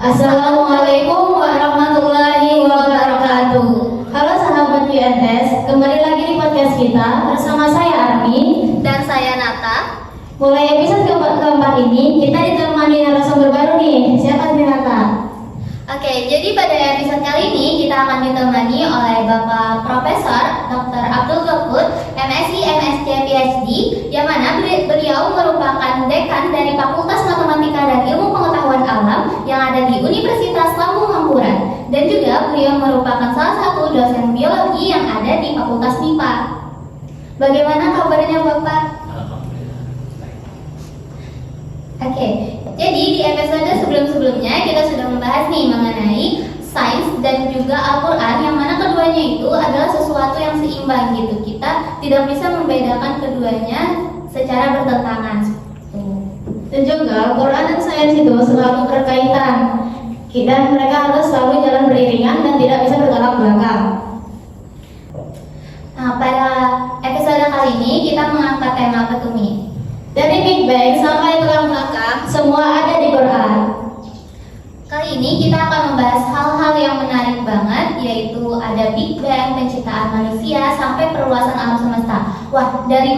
Assalamualaikum warahmatullahi wabarakatuh. Halo sahabat UNS, kembali lagi di podcast kita bersama saya Armi dan saya Nata. Mulai episode keempat ini kita ditemani narasumber baru nih. Siapa sih Nata? Oke, jadi pada episode kali ini kita akan ditemani oleh Bapak Profesor Dr. Abdul Ghafur, MSc, MSc, PhD, yang mana beliau merupakan dekan dari Fakultas Matematika dan Ilmu Pengetahuan Alam yang ada di Universitas Lambung Mangkurat, dan juga beliau merupakan salah satu dosen biologi yang ada di Fakultas MIPA. Bagaimana kabarnya Bapak? Oke, jadi di episode sebelum-sebelumnya kita sudah membahas nih mengenai sains dan juga Al-Quran, yang mana keduanya itu adalah sesuatu yang seimbang gitu. Kita tidak bisa membedakan keduanya secara bertentangan. Dan juga Al-Quran dan sains itu selalu berkaitan, dan mereka harus selalu jalan beriringan dan tidak bisa bertolak belakang. Nah, pada episode kali ini kita mengangkat tema apa tuh nih? Dari Big Bang sampai tulang belakang, semua ada di Quran. Kali ini kita akan membahas hal-hal yang menarik banget, yaitu ada Big Bang, penciptaan manusia, sampai perluasan alam semesta. Wah, dari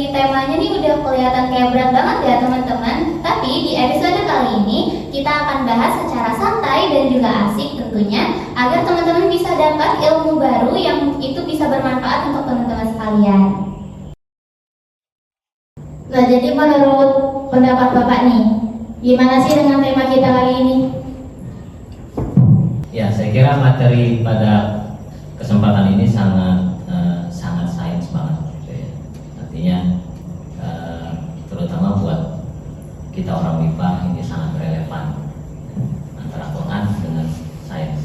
temanya nih udah kelihatan kayak berat banget ya teman-teman. Tapi di episode kali ini kita akan bahas secara santai dan juga asik tentunya, agar teman-teman bisa dapat ilmu baru yang itu bisa bermanfaat untuk teman-teman sekalian. Nah, jadi menurut pendapat Bapak nih, gimana sih dengan tema kita kali ini? Ya, saya kira materi pada kesempatan ini sangat sains banget, gitu ya. Artinya terutama buat kita orang MIPA ini sangat relevan antara Quran dengan sains.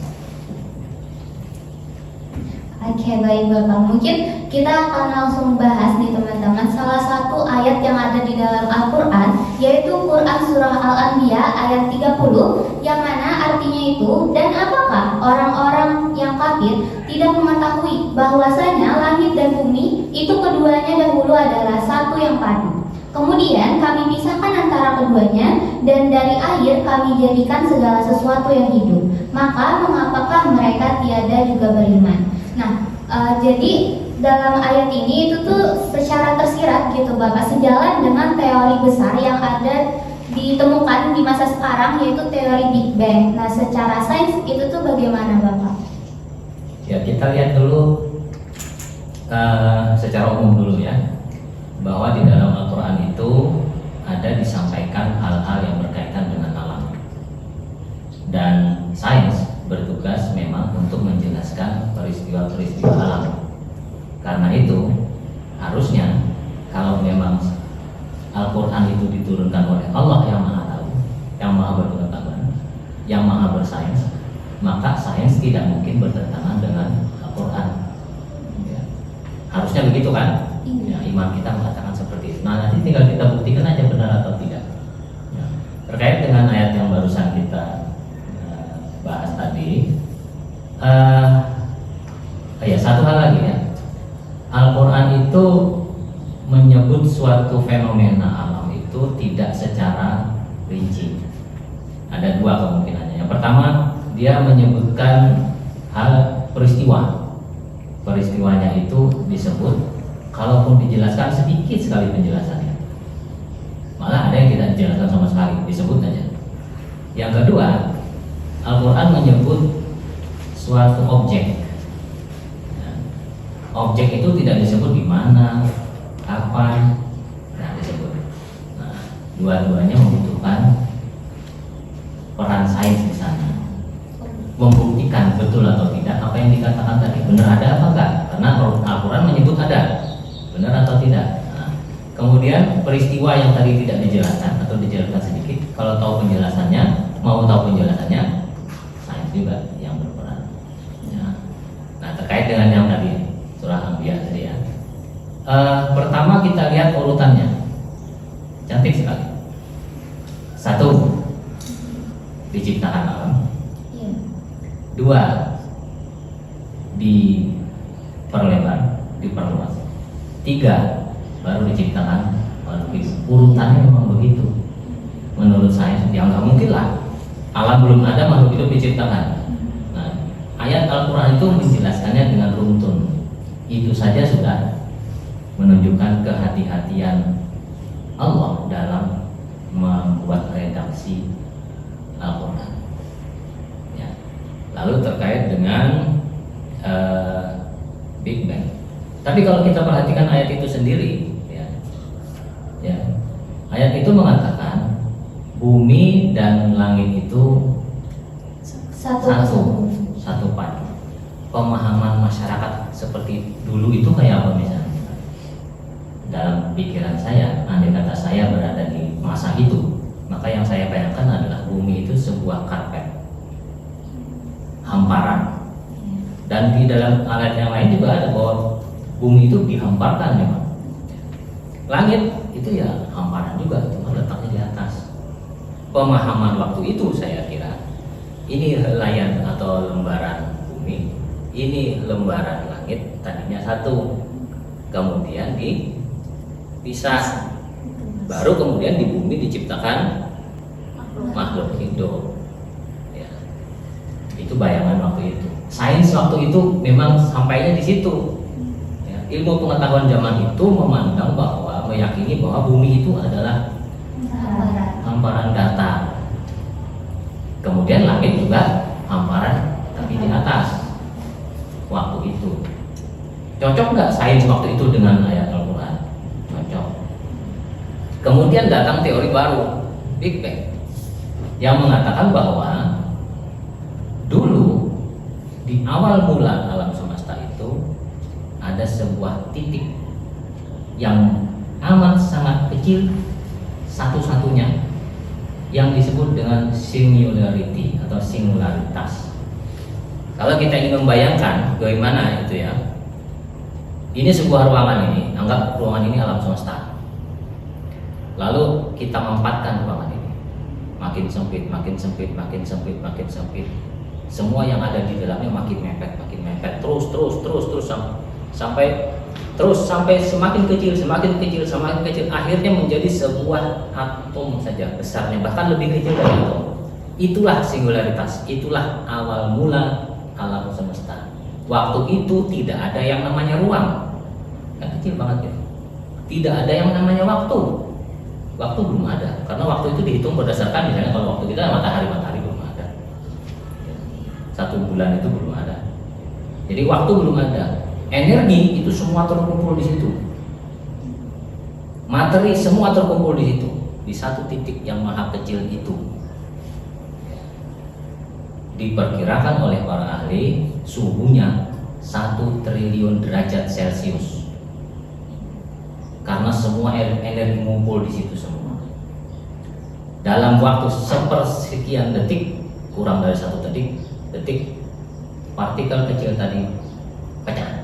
Oke, baik Bapak. Mungkin kita akan langsung bahas nih teman-teman salah satu ayat yang ada di dalam Al-Quran, yaitu Quran Surah Al-Anbiya ayat 30, yang mana artinya itu, dan apakah orang-orang yang kafir tidak mengetahui bahwasanya langit dan bumi itu keduanya dahulu adalah satu yang padu. Kemudian kami pisahkan antara keduanya, dan dari air kami jadikan segala sesuatu yang hidup. Maka mengapakah mereka tiada juga beriman? Nah, jadi dalam ayat ini itu tuh secara tersirat gitu Bapak, sejalan dengan teori besar yang ada ditemukan di masa sekarang, yaitu teori Big Bang. Nah, secara sains itu tuh bagaimana Bapak? Ya, kita lihat dulu secara umum dulu ya, bahwa di dalam Al-Quran itu ada disampaikan hal-hal yang berkaitan dengan alam, dan sains bertugas memang untuk menjelaskan peristiwa-peristiwa alam. Karena itu harusnya kalau memang Al-Quran itu diturunkan oleh Allah yang Maha Tahu, yang Maha Berpengetahuan, yang Maha Bersains, maka sains tidak mungkin bertentangan dengan Al-Quran ya. Harusnya begitu kan? Ya, iman kita mengatakan seperti itu. Nah, nanti tinggal kita buktikan aja benar atau tidak ya. Terkait dengan ayat yang barusan kita bahas tadi, ya satu hal lagi ya, Al-Quran itu menyebut suatu fenomena alam itu tidak secara rinci. Ada dua kemungkinannya. Yang pertama, dia menyebutkan hal peristiwanya itu disebut, kalaupun dijelaskan sedikit sekali penjelasannya, malah ada yang tidak dijelaskan sama sekali, disebut aja. Yang kedua, Al-Quran menyebut suatu objek. Objek itu tidak disebut di mana, kapan, tidak disebut. Nah, dua-duanya membutuhkan peran sains di sana, membuktikan betul atau tidak apa yang dikatakan tadi, benar ada apa enggak? Karena Al-Quran menyebut ada, benar atau tidak. Nah, kemudian peristiwa yang tadi tidak dijelaskan atau dijelaskan sedikit, kalau tahu penjelasannya, mau tahu penjelasannya, juga yang berperan ya. Nah, terkait dengan yang tadi surah Anbiya tadi ya, pertama kita lihat urutannya, cantik sekali. Satu, diciptakan alam. Dua, diperluas. Tiga, baru diciptakan makhluk hidup. Urutannya memang begitu. Menurut saya, ya nggak mungkin lah Alam belum ada, makhluk hidup diciptakan. Nah, ayat Al-Quran itu menjelaskannya dengan runtun. Itu saja sudah menunjukkan kehati-hatian Allah dalam membuat redaksi Al-Quran. Ya. Lalu terkait dengan Big Bang. Tapi kalau kita perhatikan ayat itu sendiri, ya, ayat itu mengatakan bumi dan langit itu satu padu. Pemahaman masyarakat seperti dulu itu kayak apa misalnya? Dalam pikiran saya, andai kata saya berada di masa itu, maka yang saya bayangkan adalah bumi itu sebuah karpet, hamparan. Dan di dalam ayat yang lain juga ada bahwa bumi itu dihamparkan memang. Langit itu ya hamparan juga, cuma letaknya di atas. Pemahaman waktu itu saya kira ini helaian atau lembaran bumi, ini lembaran langit, tadinya satu, kemudian dipisah, baru kemudian di bumi diciptakan makhluk hidup. Ya. Itu bayangan waktu itu. Sains waktu itu memang sampainya di situ. Ya. Ilmu pengetahuan zaman itu memandang bahwa, meyakini bahwa bumi itu adalah hamparan datar. Kemudian langit juga hamparan tapi di atas waktu itu. Cocok nggak sains waktu itu dengan ayat Al-Quran? Cocok. Kemudian datang teori baru, Big Bang, yang mengatakan bahwa dulu di awal mula alam semesta itu ada sebuah titik yang amat sangat kecil, satu-satunya, yang disebut dengan singularity atau singularitas. Kalau kita ingin membayangkan bagaimana itu ya, ini sebuah ruangan ini, anggap ruangan ini alam semesta. Lalu kita mampatkan ruangan ini, makin sempit, makin sempit, makin sempit, makin sempit. Semua yang ada di dalamnya makin mepet, terus sampai semakin kecil, akhirnya menjadi sebuah atom saja besarnya, bahkan lebih kecil dari atom. Itulah singularitas, itulah awal mula alam semesta. Waktu itu tidak ada yang namanya ruang, kan kecil banget ya. Tidak ada yang namanya waktu belum ada, karena waktu itu dihitung berdasarkan misalnya kalau waktu kita matahari belum ada, 1 bulan itu belum ada. Jadi waktu belum ada. Energi itu semua terkumpul di situ. Materi semua terkumpul di situ, di satu titik yang maha kecil itu. Diperkirakan oleh para ahli suhunya 1 triliun derajat Celcius. Karena semua energi ngumpul di situ semua. Dalam waktu sepersekian detik, kurang dari 1 detik, partikel kecil tadi pecah.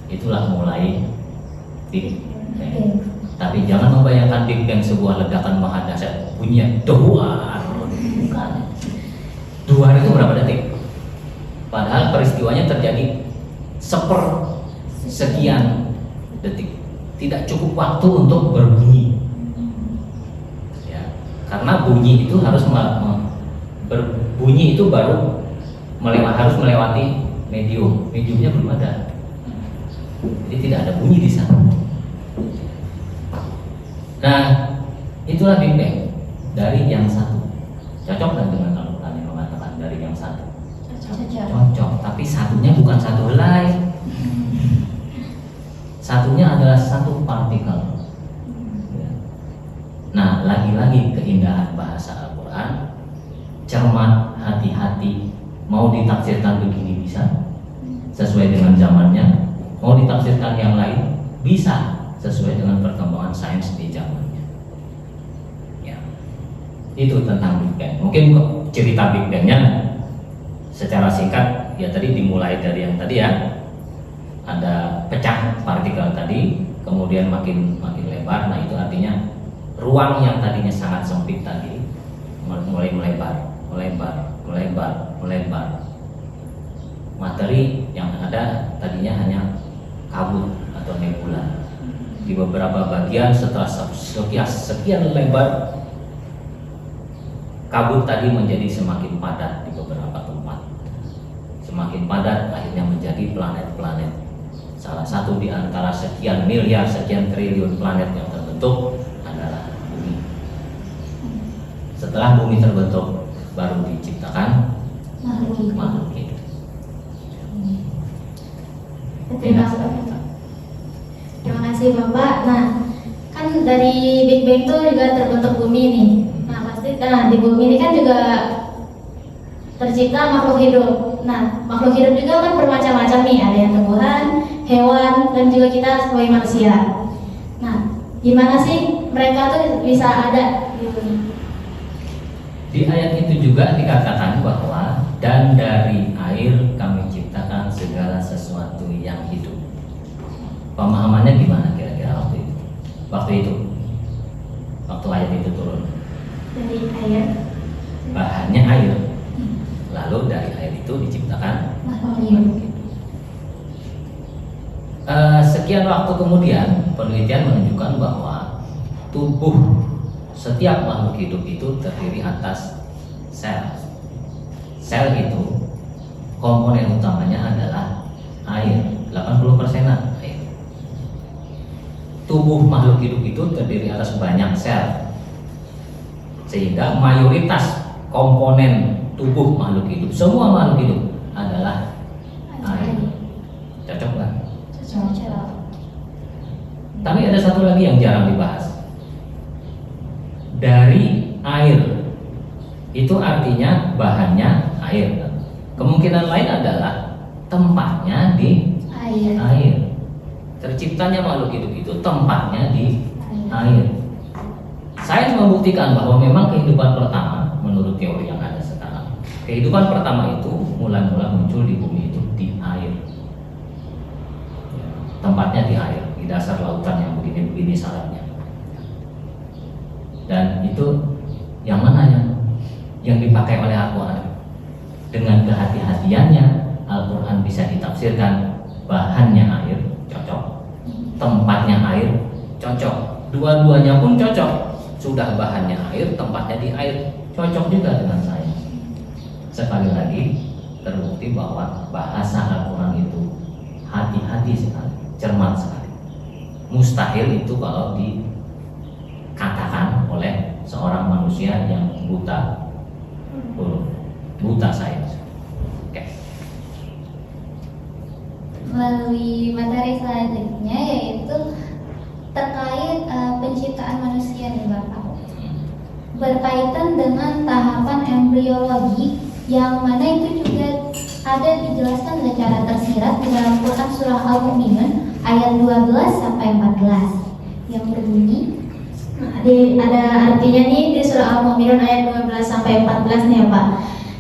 Itulah mulai Big Bang. Tapi jangan membayangkan Big Bang sebuah ledakan maha dahsyat, bunyinya duar. Bukan. Duar itu berapa detik? Padahal peristiwanya terjadi sepersekian detik. Tidak cukup waktu untuk berbunyi. Ya, karena bunyi itu harus berbunyi itu baru harus melewati mediumnya belum ada. Jadi tidak ada bunyi di sana. Nah, itulah Big Bang dari yang satu. Cocok kan dengan Al-Quran yang mengatakan dari yang satu? Cocok. Tapi satunya bukan satu helai. Satunya adalah 1 partikel. Nah, lagi-lagi keindahan bahasa Al-Quran. Cermat, hati-hati. Mau ditafsirkan begini bisa, sesuai dengan zamannya. Mau ditafsirkan yang lain bisa, sesuai dengan perkembangan sains di zamannya. Ya, itu tentang Big Bang. Mungkin cerita Big Bang-nya secara singkat ya tadi dimulai dari yang tadi ya, ada pecah partikel tadi, kemudian makin lebar. Nah itu artinya ruang yang tadinya sangat sempit tadi mulai melebar. Materi yang ada tadinya hanya kabut atau nebula. Di beberapa bagian setelah sekian lebar kabut tadi menjadi semakin padat di beberapa tempat. Semakin padat akhirnya menjadi planet-planet. Salah satu di antara sekian miliar, sekian triliun planet yang terbentuk adalah bumi. Setelah bumi terbentuk, baru diciptakan makhluk hidup. Terima kasih Bapak. Nah, kan dari Big Bang itu juga terbentuk bumi nih. Nah, pasti di bumi ini kan juga tercipta makhluk hidup. Nah, makhluk hidup juga kan bermacam-macam nih. Ada yang tumbuhan, hewan, dan juga kita sebagai manusia. Nah, gimana sih mereka tuh bisa ada di bumi? Di ayat itu juga dikatakan bahwa dan dari air kami ciptakan segala sesuatu yang hidup. Pemahamannya gimana kira-kira waktu itu? Waktu ayat itu turun. Dari air. Bahannya air. Lalu dari air itu diciptakan Makhluk hidup. Sekian waktu kemudian penelitian menunjukkan bahwa tubuh setiap makhluk hidup itu terdiri atas sel. Sel itu komponen utamanya adalah air, 80%-an air. Tubuh makhluk hidup itu terdiri atas banyak sel, sehingga mayoritas komponen tubuh makhluk hidup, semua makhluk hidup adalah air. Cocok nggak? Cocok. Tapi ada satu lagi yang jarang dibahas. Dari air itu artinya bahannya air. Kemungkinan lain adalah tempatnya di air. Terciptanya makhluk hidup itu tempatnya di air. Sains membuktikan bahwa memang kehidupan pertama menurut teori yang ada sekarang, kehidupan pertama itu mula-mula muncul di bumi itu di air. Tempatnya di air, di dasar lautan yang begini-begini syaratnya. Dan itu yang mana yang dipakai oleh Al-Quran. Dengan kehati-hatiannya Al-Quran bisa ditafsirkan bahannya air, cocok. Tempatnya air, cocok. Dua-duanya pun cocok. Sudah bahannya air, tempatnya di air, cocok juga dengan saya. Sekali lagi terbukti bahwa bahasa Al-Quran itu hati-hati sekali, cermat sekali. Mustahil itu kalau dikatakan oleh seorang manusia yang buta sains. Oke. Melalui materi selanjutnya yaitu terkait penciptaan manusia nih Bapak. Berkaitan dengan tahapan embriologi yang mana itu juga ada dijelaskan secara tersirat di dalam Quran surah Al-Mu'minun ayat 12 sampai 14 yang berbunyi. Ada artinya nih di surah Al-Mu'minun ayat 12 sampai 14 nih ya Pak.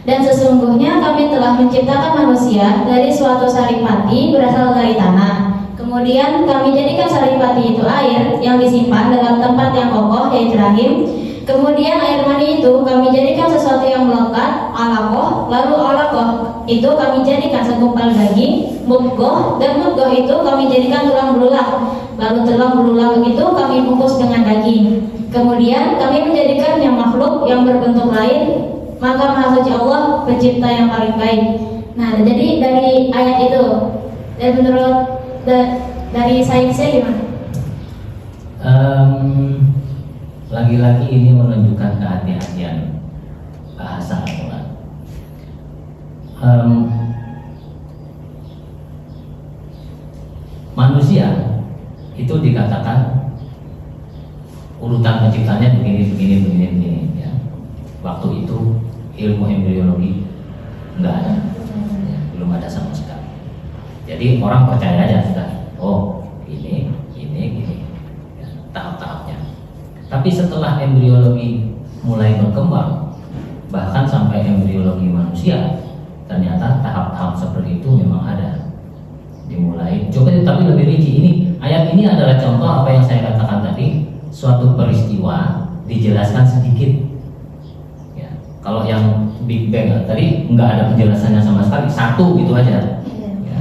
Dan sesungguhnya kami telah menciptakan manusia dari suatu saripati berasal dari tanah. Kemudian kami jadikan saripati itu air yang disimpan dalam tempat yang kokoh yaitu rahim. Kemudian air mani itu kami jadikan sesuatu yang melekat, alaqah. Lalu alaqah itu kami jadikan segumpal daging, mudghah. Dan mudghah itu kami jadikan tulang belulang. Lalu tulang belulang itu kami bungkus dengan daging. Kemudian kami menjadikan yang makhluk yang berbentuk lain. Maka Maha Suci Allah pencipta yang paling baik. Nah, jadi dari ayat itu, dan menurut dari sainsnya gimana? Lagi-lagi ini menunjukkan kehati-hatian bahasa Al-Quran. Manusia itu dikatakan urutan penciptanya begini ya. Waktu itu ilmu embriologi nggak ada, ya, belum ada sama sekali. Jadi orang percaya aja sudah, oh ini ya, tahap-tahapnya. Tapi setelah embriologi mulai berkembang, bahkan sampai embriologi manusia, ternyata tahap-tahap seperti itu memang ada. Dimulai, coba tapi lebih rinci ini. Ayat ini adalah contoh apa yang saya katakan tadi, suatu peristiwa dijelaskan sedikit. Ya, kalau yang Big Bang tadi nggak ada penjelasannya sama sekali, satu gitu aja. Ya.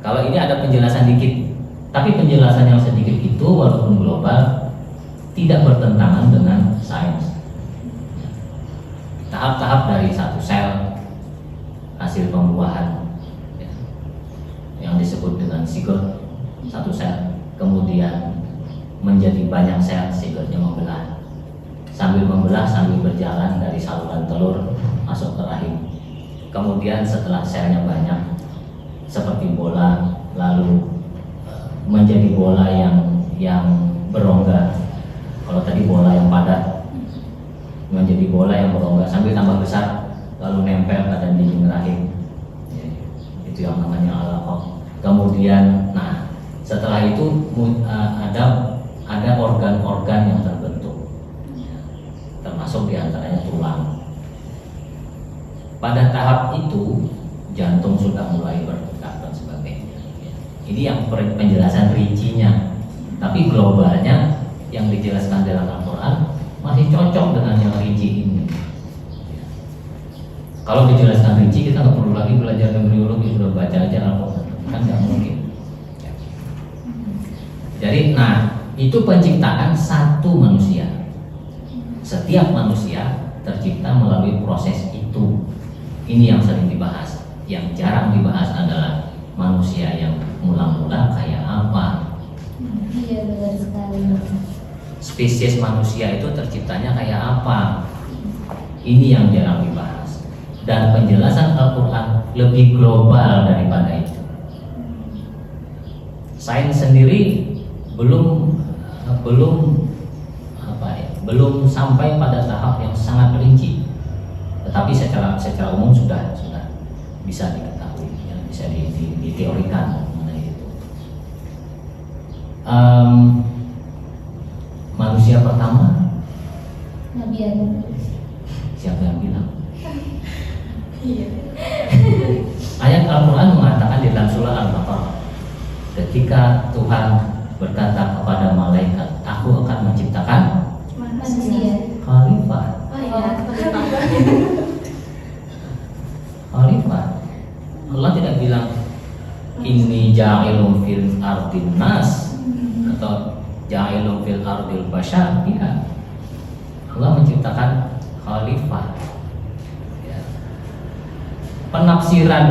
Kalau ini ada penjelasan dikit, tapi penjelasan yang sedikit itu walaupun global tidak bertentangan dengan sains. tahap-tahap dari satu sel hasil pembuahan ya, yang disebut dengan zigot, satu sel kemudian menjadi banyak sel, zigotnya membelah, sambil berjalan dari saluran telur masuk ke rahim. Kemudian setelah selnya banyak seperti bola, lalu menjadi bola yang berongga. Kalau tadi bola yang padat menjadi bola yang berongga sambil tambah besar, lalu nempel pada dinding rahim. Itu yang namanya alaqah. Kemudian, nah setelah itu ada organ-organ yang terbentuk, termasuk diantaranya tulang. Pada tahap itu jantung sudah mulai berdetak dan sebagainya. Ini yang penjelasan rincinya. Tapi globalnya yang dijelaskan dalam Al-Quran masih cocok dengan yang rinci ini. Kalau dijelaskan rinci kita nggak perlu lagi belajar embriologi, sudah baca aja Al-Quran, kan nggak mungkin. Jadi, nah itu penciptaan satu manusia. Setiap manusia tercipta melalui proses itu. Ini yang sering dibahas. Yang jarang dibahas adalah manusia yang mula-mula kayak apa. Iya, benar sekali. Spesies manusia itu terciptanya kayak apa? Ini yang jarang dibahas. Dan penjelasan Al-Quran lebih global daripada itu. Sains sendiri belum sampai pada tahap yang sangat rinci. Tetapi secara umum sudah bisa diketahui, ya, bisa diteorikan mengenai itu. Manusia pertama Nabi Adam. siapa yang bilang? Ayat Al-Quran mengatakan di dalam surah Al-Baqarah, ketika Tuhan berkata kepada malaikat, aku akan menciptakan Manusia. khalifah. Khalifah. Allah tidak bilang inni ja'ilun fil ardin nas atau ja'ilun fil ardil bashar. Tidak. Allah menciptakan khalifah. Ya. Penafsiran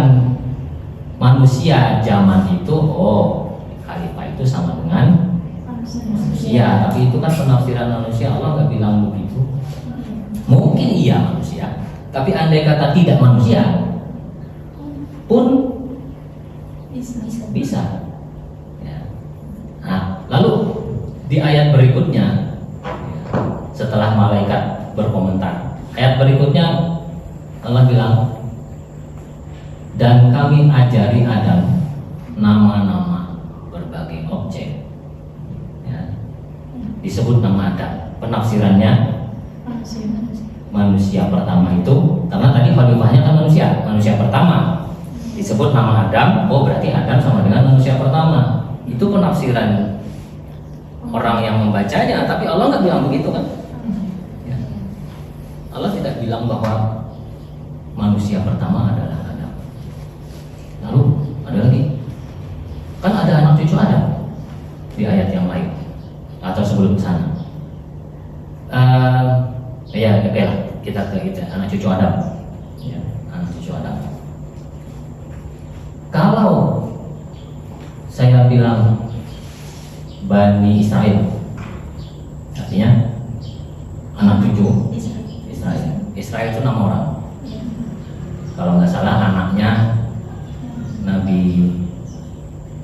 manusia zaman itu, khalifah itu sama dengan manusia. Tapi itu kan penafsiran manusia, Allah nggak bilang begitu. Mungkin iya manusia, tapi andai kata tidak manusia pun bisa. Ya. Nah, lalu di ayat berikutnya, setelah malaikat berkomentar, ayat berikutnya Allah bilang, dan kami ajari Adam nama-nama berbagai objek. Ya. Disebut nama Adam. Penafsirannya manusia pertama itu, karena tadi khalifahnya kan manusia pertama. Disebut nama Adam, berarti Adam sama dengan manusia pertama. Itu penafsiran orang yang membacanya, tapi Allah nggak bilang begitu kan? Ya. Allah tidak bilang bahwa manusia pertama adalah Adam. Lalu ada lagi, kan ada anak cucu Adam di ayat yang lain atau sebelum sana. Ya, oke lah, kita ke anak cucu Adam. Ya, anak cucu Adam. Kalau saya bilang Bani Israel, artinya anak cucu Israel. Israel itu nama orang. Kalau nggak salah anaknya Nabi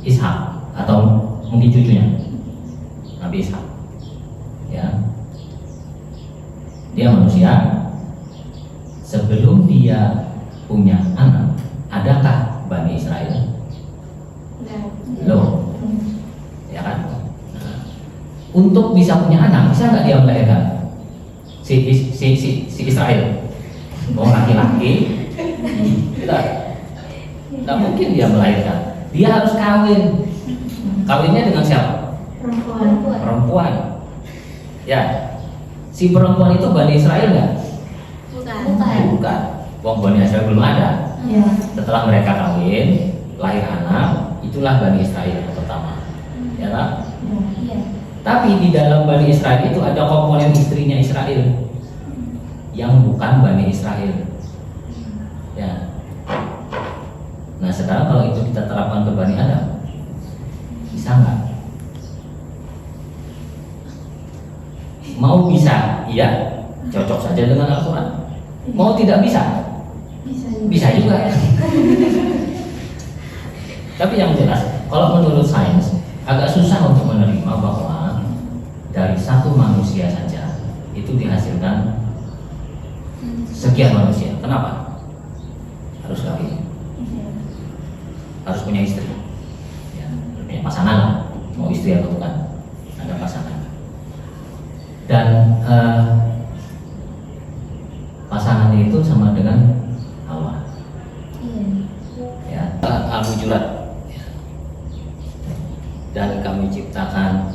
Ishak atau mungkin cucunya Nabi Ishak. Ya. Dia manusia. Sebelum dia punya anak, adakah Bani Israel? Belum. Ya kan? Nah, untuk bisa punya anak, bisa nggak dia melahirkan si Israel? Laki-laki, tidak mungkin dia melahirkan. Dia harus kawin. Kawinnya dengan siapa? Perempuan. Ya. Si perempuan itu Bani Israel nggak? Bukan. Wong Bani Israel belum ada. Ya. Setelah mereka kawin, lahir anak, itulah Bani Israel yang pertama. Ya kan? Iya. Tapi di dalam Bani Israel itu ada komponen istrinya Israel yang bukan bukan Bani Israel. Ya. Nah sekarang kalau itu kita terapkan ke Bani Adam, bisa nggak? Mau bisa, iya, cocok saja dengan Al-Quran. Mau tidak bisa, bisa juga. Tapi yang jelas, kalau menurut sains agak susah untuk menerima bahwa dari satu manusia saja itu dihasilkan sekian manusia. Kenapa? Harus kawin, harus punya istri, ya, punya pasangan lah. Mau istri atau bukan, ada pasangan. Dan pasangannya itu sama dengan Hawa. Ya, Al-Hujurat. Dan kami ciptakan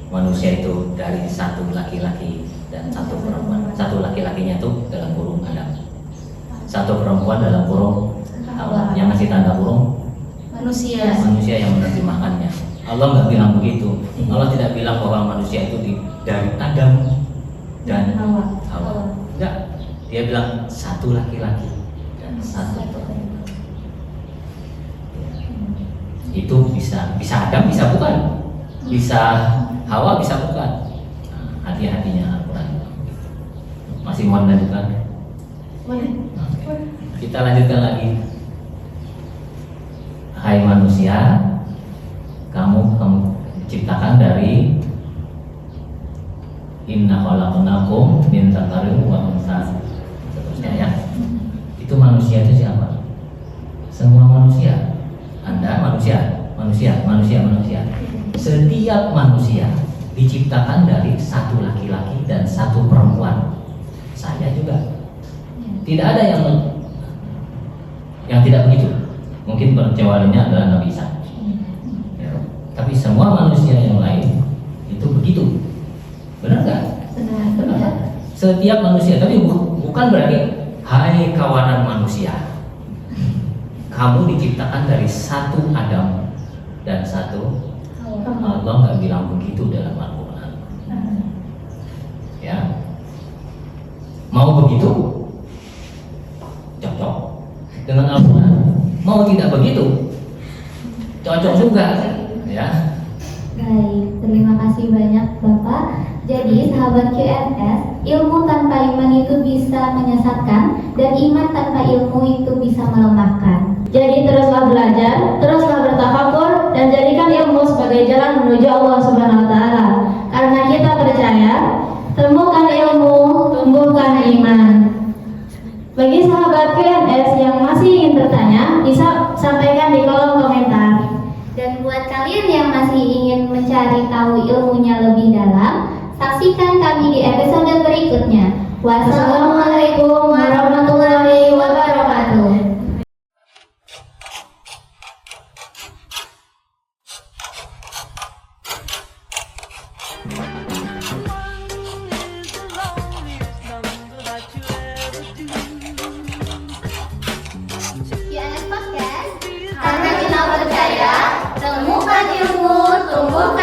manusia itu dari satu laki-laki dan satu perempuan. Satu laki-lakinya itu dalam kurung Adam, satu perempuan dalam kurung Hawa. Yang ngasih tanda kurung Manusia. manusia yang menerjemahkannya. Allah nggak bilang begitu. Allah tidak bilang bahwa manusia itu dari Adam dan Hawa. Enggak. Dia bilang satu laki-laki dan satu perempuan. Itu bisa Adam, bisa bukan, bisa Hawa, bisa bukan. Nah, hati-hatinya Al-Quran. Masih mau lanjutkan? Kita lanjutkan lagi. Hai manusia, kamu diciptakan dari inna khalaqnakum min dzakarin wa untha. Seterusnya ya. Itu manusia itu siapa? Semua manusia. Anda manusia. Setiap manusia diciptakan dari satu laki-laki dan satu perempuan. Saya juga. Tidak ada yang tidak begitu. Mungkin pengecualiannya adalah Nabi Isa. Ya. Tapi semua manusia yang lain itu begitu. Benar nggak? Benar. Setiap manusia, tapi bukan berarti hai kawanan manusia. Kamu diciptakan dari satu Adam dan satu Allah. Nggak bilang begitu dalam Al-Quran. Ya, mau begitu cocok dengan Al-Quran. Mau tidak begitu cocok juga, ya. Baik, terima kasih banyak Bapak. Jadi sahabat QNS, ilmu tanpa iman itu bisa menyesatkan dan iman tanpa ilmu itu bisa melemahkan. Jadi teruslah belajar, teruslah bertafakur, dan jadikan ilmu sebagai jalan menuju Allah Subhanahu wa Ta'ala. Karena kita percaya, temukan ilmu, tumbuhkan iman. Bagi sahabat QNS yang masih ingin bertanya, bisa sampaikan di kolom komentar. Dan buat kalian yang masih ingin mencari tahu ilmunya lebih dalam, saksikan kami di episode berikutnya. Wassalamualaikum warahmatullahi wabarakatuh. QNS Podcast, karena kita percaya, temukan ilmu, tumbuhkan